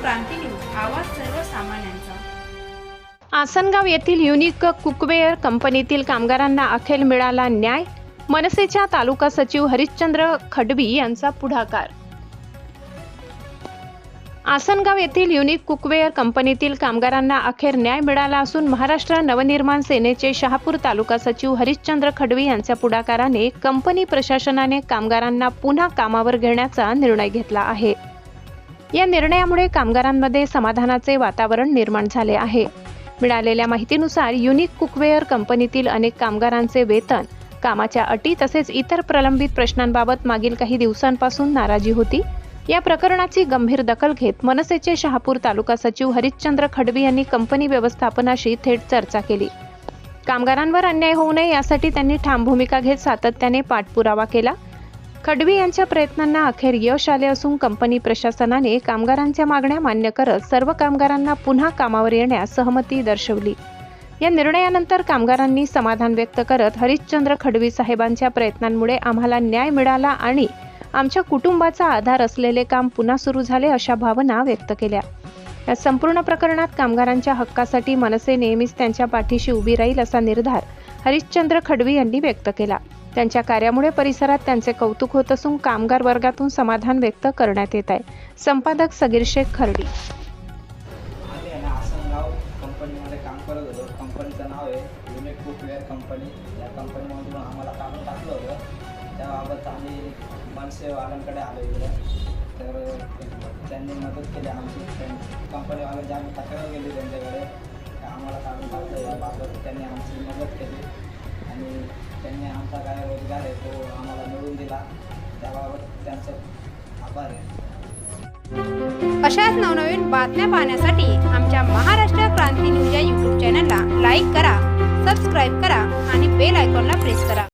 क्रांती news, आवाज सर्वसामान्यांचा। आसनगाव येथील युनिक कुकवेअर कंपनीतील कामगारांना अखेर मिळाला न्याय। मनसेच्या तालुका सचिव हरिश्चंद्र खडवी यांचा पुढाकार। आसनगाव येथील युनिक कुकवेअर कंपनीतील कामगारांना अखेर न्याय मिळाला असून महाराष्ट्र नवनिर्माण सेनेचे शहापूर तालुका सचिव हरिश्चंद्र खडवी यांच्या पुढाकाराने कंपनी प्रशासनाने कामगारांना पुन्हा कामावर घेण्याचा निर्णय घेतला आहे। या निर्णयामुळे कामगारांमध्ये समाधानाचे वातावरण निर्माण झाले आहे। मिळालेल्या माहितीनुसार युनिक कुकवेअर कंपनीतील अनेक कामगारांचे वेतन, कामाच्या अटी तसेच इतर प्रलंबित प्रश्नांबाबत मागील काही दिवसांपासून नाराजी होती। या प्रकरणाची गंभीर दखल घेत मनसेचे शहापूर तालुका सचिव हरिश्चंद्र खडवी यांनी कंपनी व्यवस्थापनाशी थेट चर्चा केली। कामगारांवर अन्याय होऊ नये यासाठी त्यांनी ठाम भूमिका घेत सातत्याने पाठपुरावा केला। खडवी यांच्या प्रयत्नांना अखेर यश आले असून कंपनी प्रशासनाने कामगारांच्या मागण्या मान्य करत सर्व कामगारांना पुन्हा कामावर येण्यास सहमती दर्शवली। या निर्णयानंतर कामगारांनी समाधान व्यक्त करत हरिश्चंद्र खडवी साहेबांच्या प्रयत्नांमुळे आम्हाला न्याय मिळाला आणि आमच्या कुटुंबाचा आधार असलेले काम पुन्हा सुरू झाले अशा भावना व्यक्त केल्या। या संपूर्ण प्रकरणात कामगारांच्या हक्कासाठी मनसे नेहमीच त्यांच्या पाठीशी उभी राहील असा निर्धार हरिश्चंद्र खडवी यांनी व्यक्त केला। त्यांच्या कार्यामुळे परिसरात त्यांचे कौतुक होत असून कामगार वर्गातून समाधान व्यक्त करण्यात येत आहे। संपादक सगीर शेख खर्डी। आसनगाव कंपनीमध्ये काम करत होतो। कंपनीचं नाव आहे युनिक कुकवेअर कंपनी। या कंपनीमधून आम्हाला काढून टाकलं होतं। त्याबाबत आम्ही मनसेवाल्यांकडे आलो इकडे, तर त्यांनी मदत केली आमची। कंपनीवाल्यांची आम्ही तक्रार केली त्यांच्याकडे, आम्हाला काढून टाकलं। याबाबत त्यांनी आमची मदत केली आणि त्यांनी आमचा काय रोजगार आहे तो आम्हाला मिळवून दिला। त्याबाबत त्यांचं आभार आहे। अशाच नवनवीन बातम्या पाहण्यासाठी आमच्या महाराष्ट्र क्रांती न्यूज या यूट्यूब चॅनलला लाईक करा, सबस्क्राईब करा आणि बेल आयकॉनला प्रेस करा।